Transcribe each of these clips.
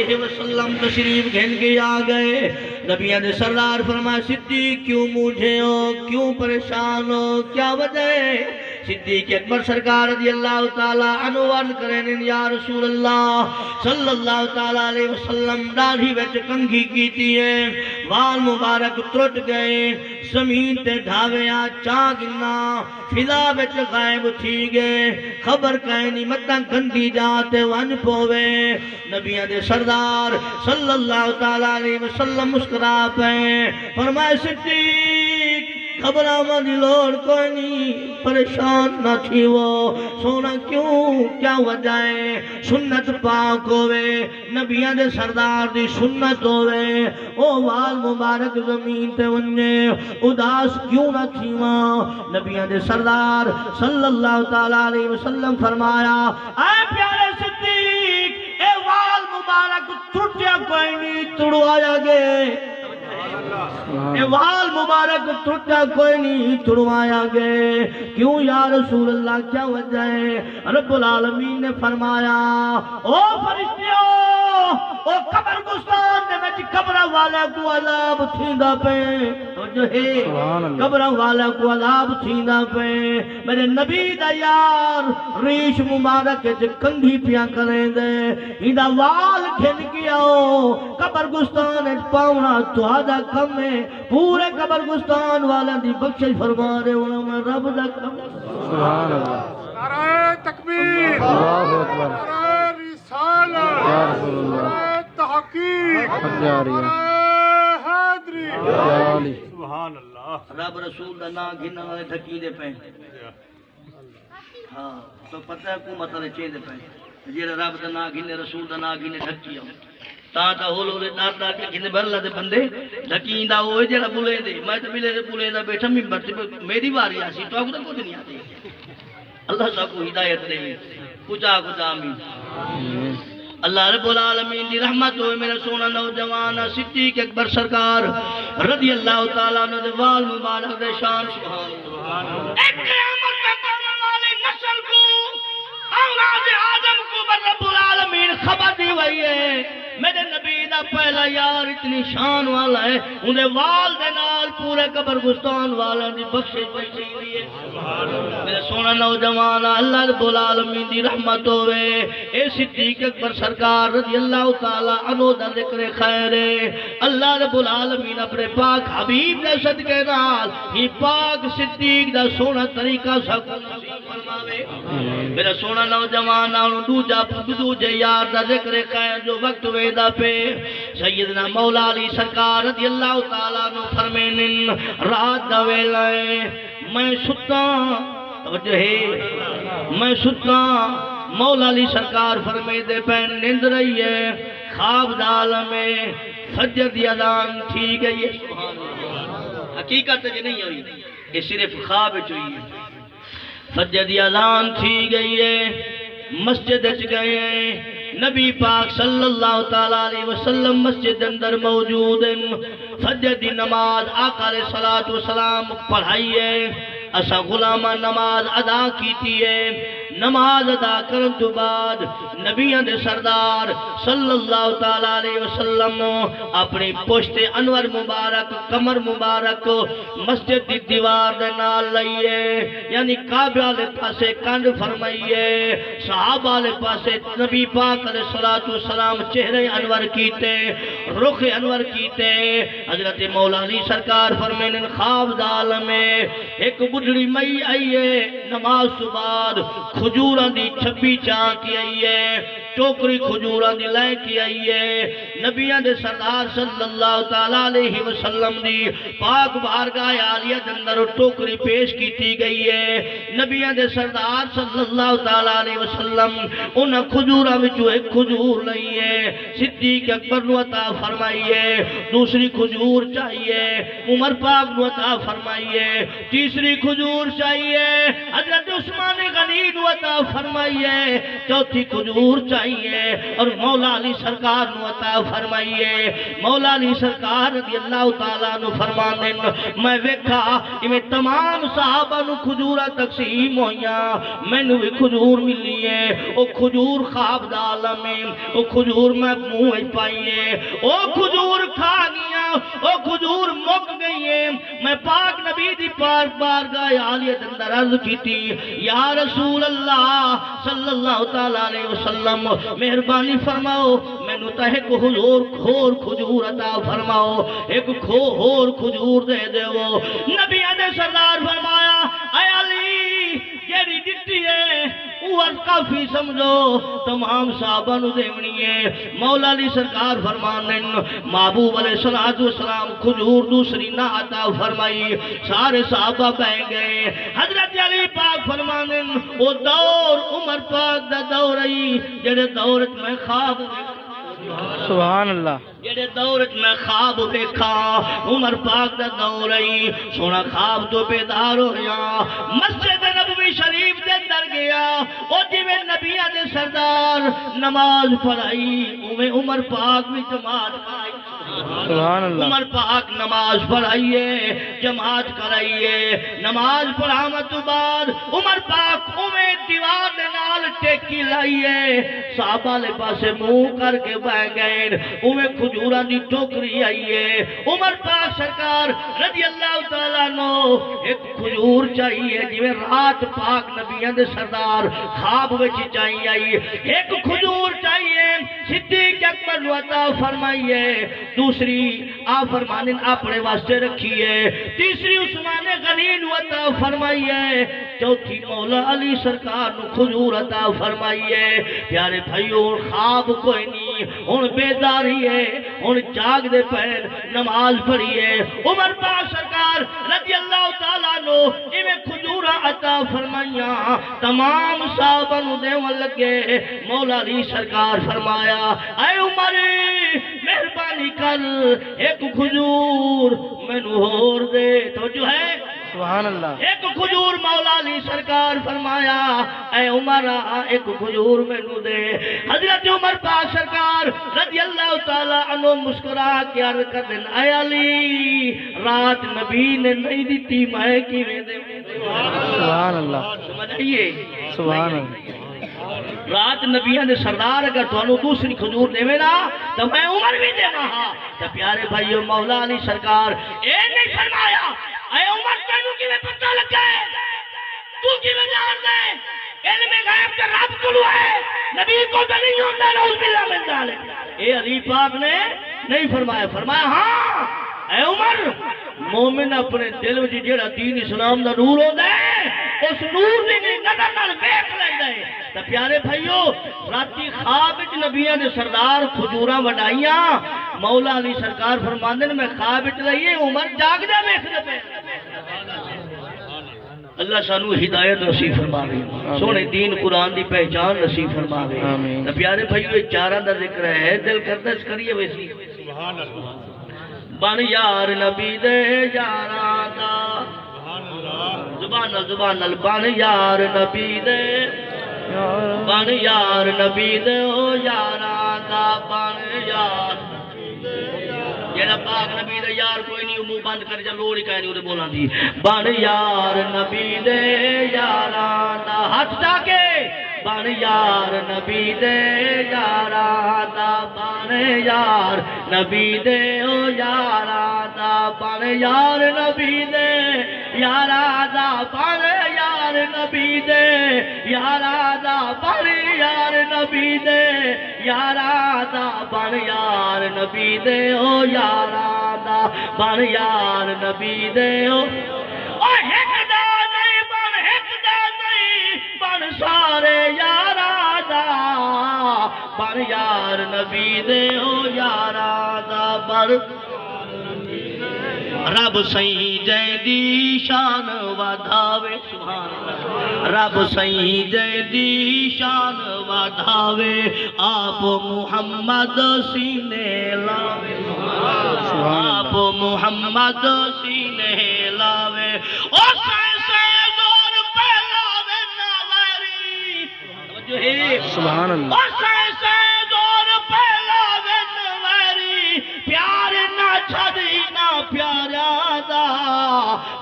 علیہ وسلم تشریف گھن کے آ گئے. نبی نے سردار فرمایا صدیق کیوں موجھے ہو, کیوں پریشان ہو, کیا وجہ ہے؟ صدیق اکبر سرکار رضی اللہ تعالیٰ عنہ عرض کریں یا رسول اللہ صلی اللہ تعالیٰ علیہ وسلم داڑھی وچ کنگھی کیتی ہے, وال مبارک ترٹ گئے, زمین تے ڈھاویاں چاگنا فضا وچ غائب تھی گئے, خبر کہیں نہیں متاں گندی جاتے ون پوے. نبی دے سردار صلی اللہ تعالیٰ علیہ وسلم مسکرا پے فرمائے صدیق گھبراؤں دی لوڑ کوئی نہیں, پریشان نہ تھی وہ سونا کیوں, کیا وجہ ہے؟ سنت پاک ہوئے, نبیان دے سردار دی سنت ہوئے, او وال مبارک زمین تے ونجے اداس کیوں نہ تھی وہاں. نبیان دے سردار صلی اللہ تعالیٰ علیہ وسلم فرمایا اے پیارے صدیق اے وال مبارک ٹوٹیا کوئی نہیں, توڑوایا گئے. اے وال مبارک ٹوٹا کوئی نہیں, توڑوایا گئے. کیوں یا رسول اللہ, کیا وجہ ہے؟ رب العالمین نے فرمایا او فرشتیوں, او قبر گستان دے وچ قبر والا کو عذاب تھیندا پے, جو ہے قبر والا کو عذاب تھیندا پے. میرے نبی دا یار ریش مبارک وچ کنگھی پیا کریں دے, ایندا وال گھن کے آؤ قبر گستان وچ پاؤنا تہاڈا کم ہے. پورے قبر گستان والا دی بخشش فرما رہے ہونا میں رب دا کم. سبحان اللہ. نعرہ تکبیر, اللہ اکبر. نعرہ رسالت, یا رسول اللہ. نعرہ تحقیق, حق جاریہ. نعرہ حیدری. یا علی. سبحان اللہ. رب رسول دا نا گھننا والے ڈھکی دے پہ. ہاں تو پتہ ہے حکومت والے چین دے پہ جیڑا رب دا نا گھنے رسول دا نا گھنے ڈھکی آؤ تا ہولو لے ڈار کے گھنے بھر لے بندے ڈھکین دا ہوئے جیڑا بلے دے. میں تو بلے دے بلے دا بیٹھا میری باری آسی تو آگو دا کچھ نہیں آتی. اللہ سب کو ہدایت دے کچھا کچھا آمین. اللہ رب العالمین دی رحمت ہوئے میرا سونا نوجوان صدیق اکبر سرکار رضی اللہ تعالیٰ عنہ دے وال مبارک دے شان. سبحان اللہ. ایک قیامت میں کرنے والے نسل کو اولاد آدم کو رب العالمین خبر دی ہوئی ہے. میرے نبی دا پہلا یار اتنی شان والا ہے, انہیں وال دے نال پورے قبر گستان والا دی بخشش بخشی دی ہے. میرے سونا نوجوان اللہ رب العالمین دی رحمت ہوئے. اے صدیق اکبر سرکار رضی اللہ تعالیٰ عنہ دا ذکر خیر ہے. اللہ رب العالمین اپنے پاک حبیب دے صدقے نال ہی پاک صدیق دا سونا طریقہ سب نصیب فرماوے. میرا سونا نوجوان دوجے یار دا ذکر خیر جو وقت ویدہ پہ سیدنا مولا علی سرکار رضی اللہ تعالیٰ عنہ فرمینن رات دا ویلائے میں ستا توجہ ہے میں ستا. مولا علی سرکار فرمے دے پہ نیند رہی ہے, خواب دا عالم میں فجر دی اذان تھی گئی ہے. حقیقت جو نہیں ہوئی, یہ صرف خواب ہوئی ہے. فجر دی اذان تھی گئی ہے, مسجد اچ گئے ہیں, نبی پاک صلی اللہ تعالیٰ علیہ وسلم مسجد اندر موجود ہیں. فجر دی نماز آقا علیہ السلام پڑھائی ہے, اسا غلامہ نماز ادا کیتی ہے. نماز ادا کرن تو بعد نبیان دے سردار صلی اللہ تعالیٰ علیہ وسلم اپنی پشت انور مبارک کمر مبارک مسجد دی دیوار دے نال لئیے, یعنی کعبہ والے پاسے کنڈ فرمائیے. صحابہ والے پاسے نبی پاک علیہ السلام چہرے انور کیتے, رخ انور کیتے. حضرت مولا علی سرکار فرمین خواب دا عالم میں ایک بڑھڑی مئی آئیے, نماز تو بعد کھجوران دی چھپی چاہ کی آئیے, ٹوکری کھجوران دی لائے کی آئیے. نبیان دے سردار صلی اللہ تعالیٰ علیہ وسلم دی پاک بارگاہ عالیہ اندر ٹوکری پیش کی تھی گئی ہے. نبیان دے سردار صلی اللہ تعالیٰ علیہ وسلم انہاں کھجوران میں جو ایک کھجور لئیے, صدیق اکبر نو عطا فرمائیے. دوسری کھجور چاہیے عمر پاک نو عطا فرمائیے. تیسری کھجور چاہیے حضرت عثمان غنی نو عطا فرمائیے. چوتھی کھجور چاہیے فرمائیے اور مولا علی سرکار نو عطا فرمائیے مولا علی سرکار رضی اللہ تعالیٰ نو فرمانے میں ویکھا میں تمام صحابہ نو کھجورہ تقسیم ہویاں میں نو بھی کھجور ملی ہے او کھجور خواب دا عالم ہے او کھجور میں منہ پائیے او کھجور کھا گیا او کھجور مک گئی ہے میں پاک نبی دی پاک بارگاہ عالیت اندر عرض کی تھی یا رسول اللہ صلی اللہ تعالیٰ علیہ وسلم مہربانی فرماؤ میں نو تا ایک خور کھجور عطا فرماؤ ایک خور کھجور دے دے وہ نبی نے سردار فرمایا اے علی جیڑی دتی ہے وہ کافی سمجھو تمام صحابہ نو دیونی ہے مولا علی سرکار فرمانے محبوب علیہ السلام کھجور دوسری نہ عطا فرمائی سارے صحابہ بہ گئے حضرت علی پاک فرمانے وہ دور عمر پاک دا دور رہی جڑے دورت میں خواب سبحان اللہ جڑے دورت میں خواب دیکھا عمر پاک دا دور رہی سونا خواب تو بیدار ہو گیا مسجد نبوی شریف دے اندر گیا او جویں نبیاں دے سردار نماز پڑھائی اویں عمر بھی جماعت پڑھائی سبحان اللہ عمر پاک نماز پڑھائیے جماعت کرائیے نماز پڑھامت بعد عمر پاک اویں دیوار دے نال ٹیکی لائیے صحابہ لے پاسے منہ کر کے بہ گئے اویں کھجوراں دی ٹوکری آئیے عمر پاک سرکار رضی اللہ تعالیٰ نو ایک کھجور چاہیے جویں رات پاک نبیاں دے سردار خواب وچ چاہیے آئی ایک کھجور چاہیے صدیق اکبر نو عطا فرمائیے دوسری آپ فرمانن اپنے واسطے رکھیے تیسری عثمان غنی نو عطا فرمائیے چوتھی مولا علی سرکار نو کھجور عطا فرمائیے پیارے بھائیو خواب کوئی نہیں ہن بیداری ہے ہن جاگ دے پیر نماز پڑھیے عمر پاک سرکار رضی اللہ تعالیٰ نو ایویں کھجورا عطا فرمائیاں تمام صحابہ نو دیون لگے مولا علی سرکار فرمایا اے عمر مہربانی کر ایک کھجور مینوں ہور دے توجہ ہے سبحان اللہ ایک کھجور مولا علی سرکار فرمایا اے عمر ایک کھجور مینوں دے حضرت عمر پاک سرکار رضی اللہ تعالیٰ عنہ مسکرا کے عرض کر دیں اے علی رات نبی نے نہیں دیتی میں کیویں دے سبحان اللہ سمجھئیے سبحان اللہ رات نبیان نے سردار اگر تو دوسری کھجور دے نا تو میں عمر بھی دے رہا تو پیارے بھائیو مولا علی سرکار اے نہیں فرمایا اے عمر تینوں کی میں پتہ لگ گئے تو کی میں جان دے علم غیب کا رب کلو ہے نبی کو تو نہیں ہوتا نعوذ باللہ من ذالک اے علی پاک نے نہیں فرمایا فرمایا ہاں اے عمر مومن اپنے دل وچ جیڑا دین اسلام دا نور ہوندا ہے اس نور دی نظر نال ویکھ لیندا ہے تے پیارے بھائیو راتی خواب وچ نبیاں دے سردار کھجوراں وڈائیاں مولا علی سرکار فرماندے نے میں خواب وچ لئیے عمر جاگدا ویکھدا پے اللہ سانو ہدایت نصیب فرماوے سونے دین قرآن دی پہچان نصیب فرماوے تے پیارے بھائیو یہ چاراں دا ذکر ہے دل کردا اس کریے ویسی سبحان اللہ بن یار نبی دے یاراں دا زبان بن یار نبی دے بن یار نبی دے او یاراں دا بن یار جیڑا پاک نبی دے یار کوئی نہیں منہ بند کر جا لوڑ ہی کہہ نہیں بولاں دی بن یار نبی دے یاراں دا ہاتھ جا کے بن یار نبی دے یاراں دا بن یار نبی دے او یاراں دا بن یار نبی دے یاراں دا بن یار نبی دے یاراں دا بن یار نبی دے یاراں دا بن یار نبی دے او یاراں دا بن یار نبی دے او ہک دا نہیں بن ہک دا نہیں بن سارے یاراں دا بن یار نبی دے او یاراں دا بن رب سائیں جے دی شان ودھاوے سبحان اللہ رب سائیں جے دی شان ودھاوے آپ محمد سینے لاوے آپ محمد سینے لاوے او سے زور پہ لاوے ناظری سبحان اللہ او سے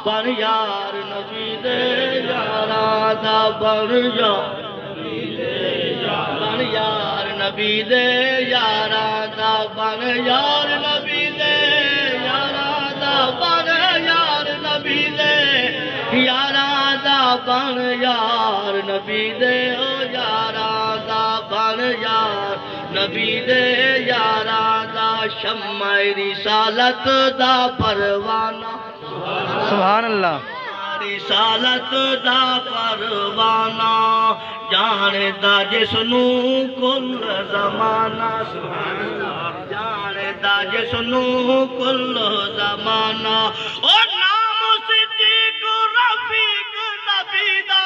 بن یار نبی دے یاراں دا بن یار بن یار نبی دے یاراں دا بن یار نبی دے یاراں دا بن یار نبی دے یاراں دا بن یار نبی دے او یاراں دا بن یار نبی دے یاراں دا شمع رسالت دا پروانہ سبحان اللہ رسالت دا پروانہ جاندا جس نو کل زمانہ جاندا جس نو کل زمانہ او نام صدیق رفیق نبی دا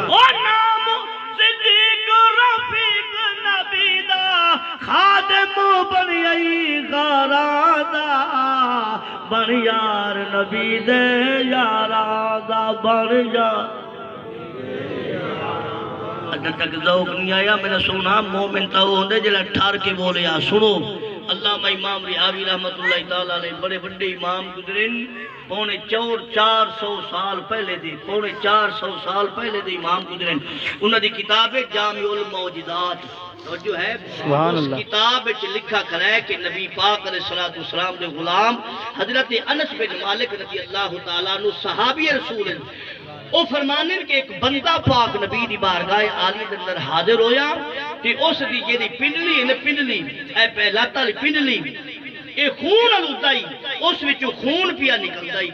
او نام صدیق رفیق نبی دا خادم بنیائی غاراں دا بن یار نبی دے یاراں دا بن یار اگر تک ذوق نہیں آیا میرا سونا مومن تا وہ ہوندے جلے ٹھار کے بولیا سنو علامہ امام رحاوی رحمت اللہ تعالیٰ علیہ بڑے بڑے امام گزرین پونے 400 سال پہلے دی پونے 400 سال پہلے دی امام گزرین انہوں دی کتاب ہے جامع الموجدات جو ہے اس کتاب لکھا کرے کہ نبی پاک علیہ السلام دے غلام حضرت انس بن مالک رضی اللہ تعالیٰ عنہ صحابی رسول ہیں او فرمانن کہ ایک بندہ پاک نبی دی بارگاہ عالی دے اندر حاضر ہویا کہ اس دی جیڑی پنڈلی ہے نا پنڈلی اے پہلا تل پنڈلی اے خون الودائی اس وچوں خون پیا نکلدائی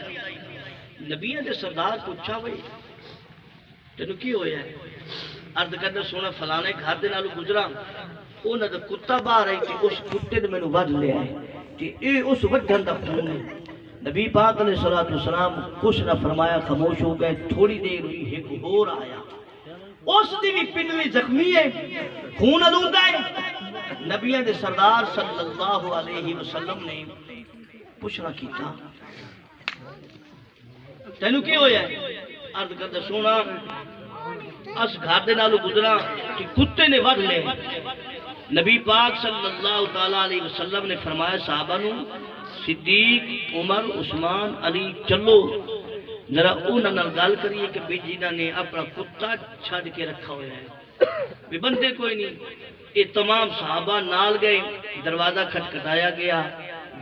نبی دے سردار پوچھا بھئی تینوں کی ہویا ہے عرض کرنا سونا فلانے گھر دے نالو گزرا انہاں دا کتا باہر آئی تھی اس کتے نے مینوں وڈ لیا ہے کہ اے اس وڈن دا خون ہے نبی پاک علیہ السلام کچھ نہ فرمایا خاموش ہو گئے تھوڑی دیر ہوئی ایک اور آیا اس دی بھی پنڈلی زخمی ہے خون آلودہ ہے نبی دے سردار صلی اللہ علیہ وسلم نے پوچھنا کیتا تینوں کی ہویا ہے عرض کرتا سونا اس گھر دے نالو گزرا کہ کتے نے وڈ لے نبی پاک صلی اللہ تعالیٰ علیہ وسلم نے فرمایا صحابہ نو صدیق عمر عثمان علی چلو ذرا انہاں نال گل کریے کہ بھی جنہاں نے اپنا کتا چھڈ کے رکھا ہوا ہے بھی بندے کوئی نہیں یہ تمام صحابہ نال گئے دروازہ کھٹکھٹایا گیا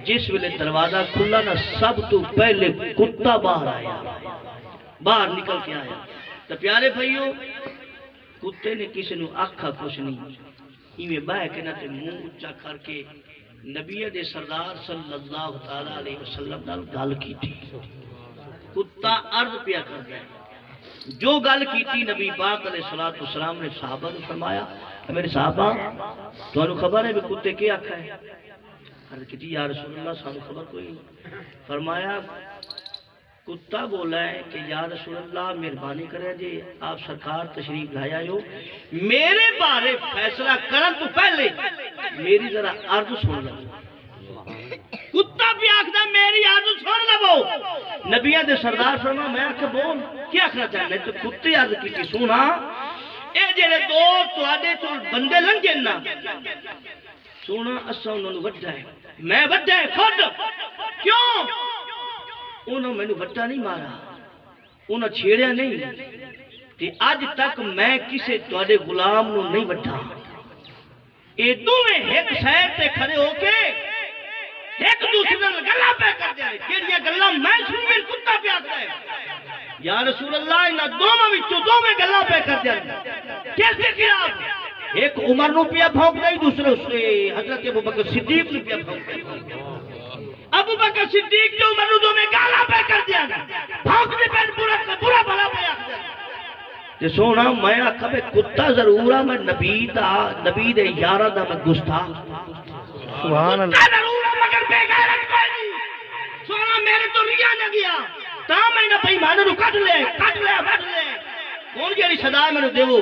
جس ویلے دروازہ کھلا نہ سب تو پہلے کتا باہر آیا باہر نکل کے آیا تو پیارے بھائیو کتے نے کسی نو آکھا کچھ نہیں ایویں بہ کے نہ تے منہ اونچا کر کے نبی دے سردار صلی اللہ تعالی علیہ وسلم نال گل کیتی کتا عرض پیا کر گیا جو گل کیتی نبی پاک علیہ السلام نے صحابہ نے فرمایا میرے صحابہ تانوں خبر ہے بھی کتے کی آکھا ہے عرض کیتی یا رسول اللہ سانوں خبر کوئی نہیں فرمایا کتا بولا ہے کہ یا رسول اللہ مہربانی کریں جی آپ سرکار تشریف لایا ہو میرے بارے فیصلہ کرن تو پہلے میری ذرا عرض سن لو کتا بھی آخدا میری عرض سن لو نبی دے سردار فرما میں آخ بول کیا آخنا چاہنا تو کتے عرض کی سونا اے جڑے دو تواڈے تو بندے لنگے نا سونا اساں انہاں نوں وڈا ہے میں وڈا ہے خود کیوں انہوں میں نے وٹا نہیں مارا انہوں چھیڑیا نہیں تے آج تک میں کسے توڑے غلام نو نہیں وٹا اے دوویں ایک سائر تے کھڑے ہو کے ایک دوسرے نال گلاں پہ کر دے جڑیاں گلاں میں سنویں کتا پہ آکھدا ہے یا رسول اللہ انہاں دوواں وچوں دوویں گلاں پہ کر دے کیسے خلاف ایک عمر نو پیا بھونک دے دوسرے اس حضرت ابوبکر صدیق نو پیا بھونک دے ابو بکر صدیق جو مرودوں میں گالا پہ کر دیا بھونک دے پہ برا بھلا پہ آخ دیا کہ سونا میں آخا بے کتا ضرور ہے میں نبی دے یارہ دا میں گستاخ سبحان اللہ کتا ضرور ہے مگر بے غیرت کوئی نہیں سونا میرے تو ریا نہ گیا تا میں نہ پہی مانے رو کٹ لے بڑھ لے کون جیڑی صدا ہے میں نے دیو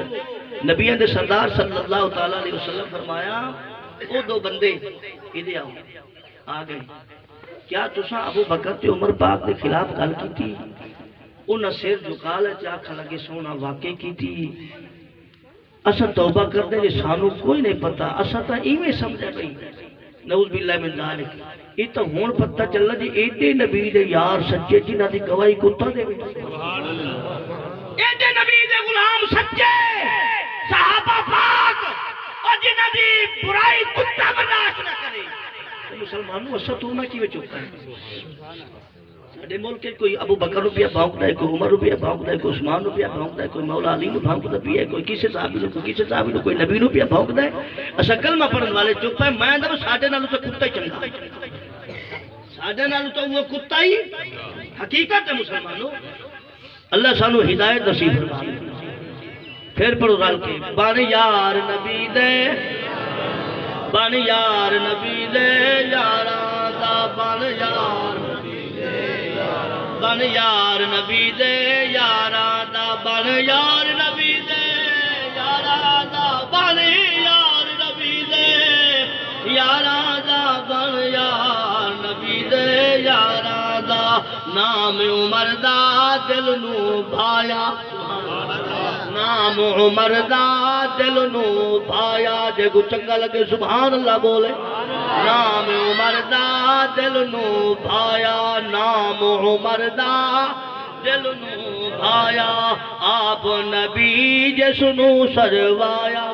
نبی دے سردار صلی اللہ تعالیٰ علیہ وسلم فرمایا وہ دو بندے ادھے آؤ آ گئے کیا تساں ابو بکر تے عمر پاک کے خلاف گل کیتی انہاں سر جھکا لے آکھن لگے سونا واقعی کیتی اساں توبہ کردے جے سانو کوئی نہیں پتا اساں تا ایویں سمجھے بھئی نعوذ باللہ من ذالک یہ تو ہون پتہ چلنا جی ایڈے نبی دے یار سچے جنہ دی گواہی کتا دے ایڈے نبی دے غلام سچے صحابہ پاک اور جنہ دی برائی کتا برداشت نہ کرے تو مسلمانوں اسا تو نہ کیویں چکتا ہے ساڈے ملک کے کوئی ابو بکر نو پیا بھونکدا ہے کوئی عمر نو پیا بھونکدا ہے کوئی عثمان نو پیا بھونکدا ہے کوئی مولا علی نو بھونکدا پیا ہے کوئی کسے صحابی نو کوئی کسے صحابی نو کوئی نبی نو پیا بھونکدا ہے اسا کلمہ پڑھن والے چپ ہے میں دب ساڈے نالوں تو کتا ہی چنگا ساڈے نالوں تو وہ کتا ہی حقیقت ہے مسلمانوں اللہ سانو ہدایت نصیب فرمائے پھر پڑھو رل کے بن یار نبی دے بن یار نبی دے یاراں دا بن یار بن یار نبی دے یاراں دا بن یار نبی دے یاراں دا بن یار نبی دے یاراں دا بن یار نبی دے یاراں دا نام عمر دا دل نو بھایا نام عمر دا دل نو بھایا جے کو چنگا لگے سبحان اللہ بولے نام عمر دا دل نو بھایا نام عمر دا دل نو بھایا آپ نبی جس نو سجوایا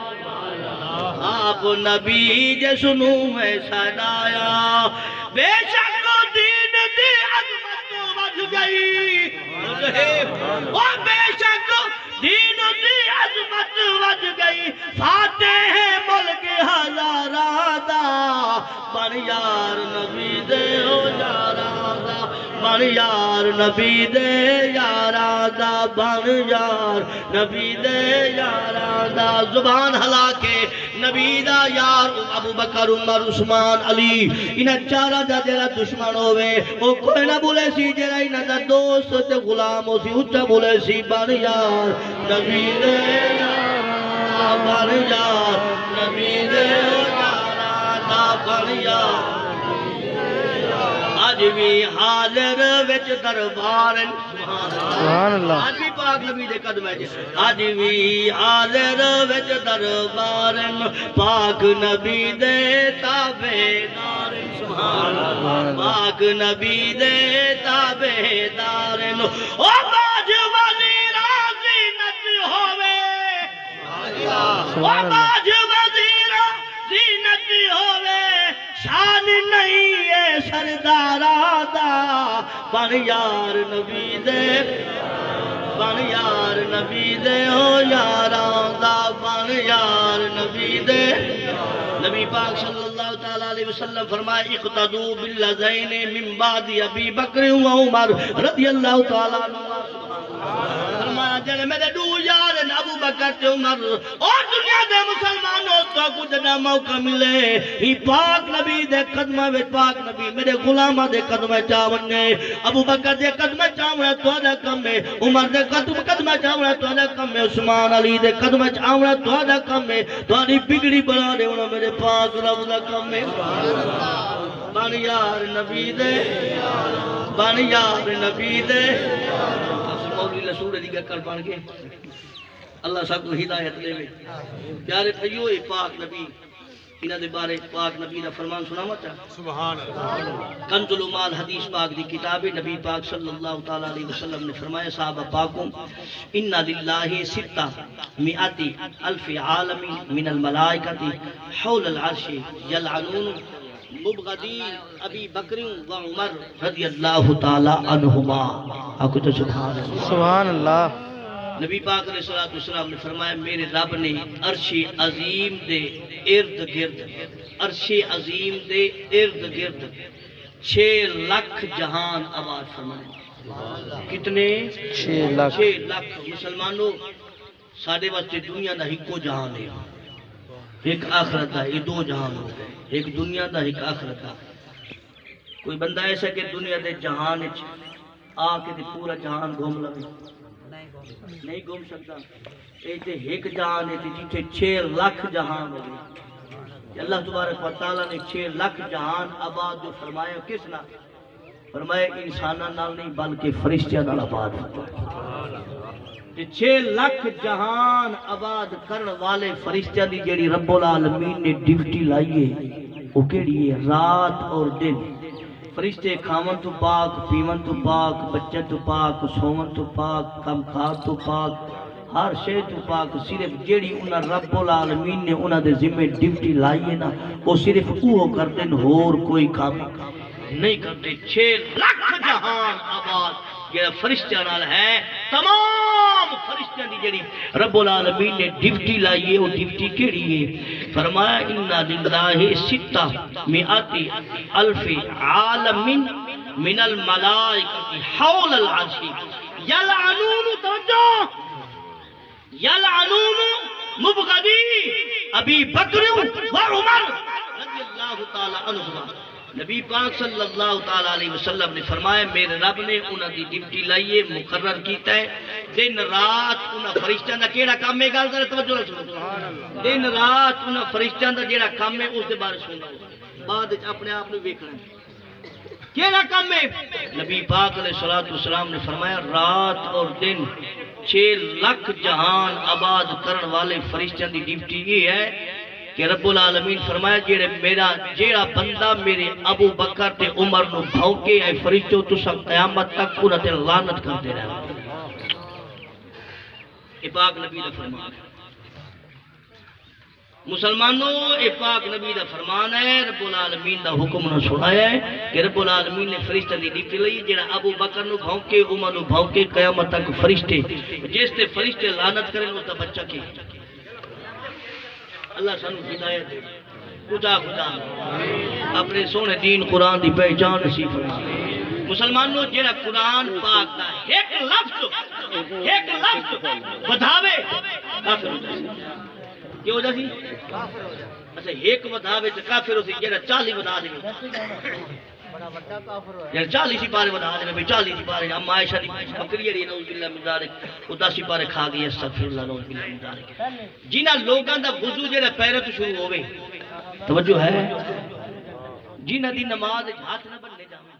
آپ نبی جس نو میں سجایا بے شک دین دی عظمت وجھ گئی اور بے شک دین دی عظمت وجھ گئی فاتح ملک ہزاراں دا بن یار نبی دے ہو یاراں دا بن یار نبی دے یاراں دا بن یار نبی دے یاراں دا زبان ہلا کے نبی دا یار ابو بکر عمر عثمان علی انہاں چارہ دا جڑا دشمن ہوئے او کوئی نہ بولے سی جڑا انہاں دا دوست تے غلام ہو سی اچھا بولے سی بن یار نبی دے یاراں دا بن یار نبی دے یاراں دا بن یار آج بھی حاضر وچ دربار سبحان اللہ آج بھی پاک نبی دے قدم ہے آج بھی حاضر وچ دربار پاک نبی دے تابعدار سبحان اللہ پاک نبی دے تابعدار او باج وزیر زینت ہوے او باج وزیر زینت ہوے شان نہیں ہے سردارا دا بن یار نبی دے بن یار نبی دے ہو یاراں دا بن یار نبی دے نبی پاک صلی اللہ تعالیٰ علیہ وسلم فرمائے اقتدو باللذین من بعد ابی بکر و عمر رضی اللہ تعالیٰ عنہ فرمایا جنہیں میرے دو یار ابو بکر تے عمر اور دنیا دے مسلمانوں تو کچھ نہ موقع ملے ہی پاک نبی دے قدمہ وچ پاک نبی میرے غلامہ دے قدمہ چاونے ابو بکر دے قدمہ چاونے تو دا کم ہے عمر دے قدمہ چاونے تو دا کم ہے عثمان علی دے قدمہ چاونے تو دا کم ہے تو دی بگڑی بنا دے انہوں میرے پاک رب دا کم ہے بن یار نبی دے بن یار نبی دے مولوی رسول دی گکر بن گئے اللہ سب کو ہدایت لے وے پیارے بھائیو اے پاک نبی انہاں دے بارے پاک نبی دا فرمان سناواں چا سبحان اللہ کنز العمال حدیث پاک دی کتاب نبی پاک صلی اللہ تعالی علیہ وسلم نے فرمایا صحابہ پاکوں ان للہ ستہ مئتی الف عالم من الملائکۃ حول العرش یلعنون مبغضی ابی بکر و عمر رضی اللہ تعالی عنہما آکو تو سبحان اللہ سبحان اللہ نبی پاک علیہ السلام نے فرمایا میرے رب نے عرش عظیم دے ارد گرد عرش عظیم دے ارد گرد 6 لاکھ جہان آباد فرمائے کتنے 6 لاکھ مسلمانوں ساڑھے واسطے دنیا دا ہکو جہان ہے ایک آخرت ہے یہ 2 جہان ہو گئے ایک دنیا دا ایک آخرت ہے کوئی بندہ ایسا کہ دنیا دے جہان آ کے پورا جہان گھوم لگے نہیں گھوم سکتا ایتے ایک جہان ہے جیتے 6 لاکھ جہان ہو گئے اللہ تبارک و تعالیٰ نے 6 لاکھ جہان آباد جو فرمایا کس نہ فرمایا انسانہ نال نہیں بلکہ فرشتیاں نال آباد فرمایا 6 لاکھ جہان آباد کرن والے فرشتیاں دی جیڑی رب العالمین نے ڈیوٹی لائیے وہ کیڑی ہے؟ رات اور دن فرشتے کھاون تو پاک، پیون تو پاک، بچے تو پاک، سوون تو پاک، کم کھا تو پاک، ہر شے تو پاک، صرف جیڑی انہاں رب العالمین نے انہاں دے ذمہ ڈیوٹی لائی ہے نا وہ صرف وہ کرتے ہیں، ہور کوئی کام نہیں کرتے۔ 6 لاکھ جہان آباد یہ فرشتیاں نال ہے، تمام فرشتیاں دی جڑی رب العالمین نے ڈیوٹی لائی ہے وہ ڈیوٹی کیڑی ہے؟ فرمایا انا للہ 600,000 عالم من الملائکۃ حول العرش یلعنون، توجہ، یلعنون مبغضی ابی بکر و عمر رضی اللہ تعالی عنہما۔ نبی پاک صلی اللہ تعالی علیہ وسلم نے فرمایا میرے رب نے انہاں دی ڈیوٹی لائیے، مقرر کیتا ہے، دن رات انہاں فرشتیاں دا کیڑا کام ہے؟ گل ذرا توجہ نال سنو، دن رات انہاں فرشتیاں دا جیڑا کام ہے اس دے بارے سنو، بعد وچ اپنے آپ نوں ویکھنا کیڑا کام ہے۔ نبی پاک علیہ الصلوۃ والسلام نے فرمایا رات اور دن 6 لاکھ جہان آباد کرن والے فرشتیاں دی ڈیوٹی یہ ہے کہ رب العالمین فرمایا جیڑا بندہ میرے ابو بکر تے عمر نو بھونکے اے فرشتو تساں قیامت تک انہاں تے لعنت کرتے رہنا۔ اے پاک نبی دا فرمان ہے مسلمانوں، اے پاک نبی دا فرمان ہے، رب العالمین دا حکم نہ سنایا ہے کہ رب العالمین نے فرشتہ دی ڈیوٹی لئی جیڑا ابو بکر نو بھونکے عمر نو بھونکے قیامت تک فرشتے جس تے فرشتے لعنت کریں اس دا بچہ کی اللہ سانو ہدایت دے، خدا اپنے سونے دین قرآن دی پہچان نصیب فرمائے۔ مسلمانوں جیڑا قرآن پاک دا ایک لفظ بدھاوے کافر ہو جائے، کیوں ہو جائے؟ اچھا ایک بدھاوے تو کافر ہو سی، جیڑا 40 بدھا دے یعنی 40 سپارے بنا دے میں 40 سپارے اما عائشہ دی بکری ہے نعوذ باللہ من ذالک وہ 10 سپارے کھا گئی استغفر اللہ نعوذ باللہ من ذالک۔ جنہاں لوگاں دا وضو جڑا پیروں تو شروع ہوے، توجہ ہے، جنہاں دی نماز ہاتھ نہ بننے جاویں،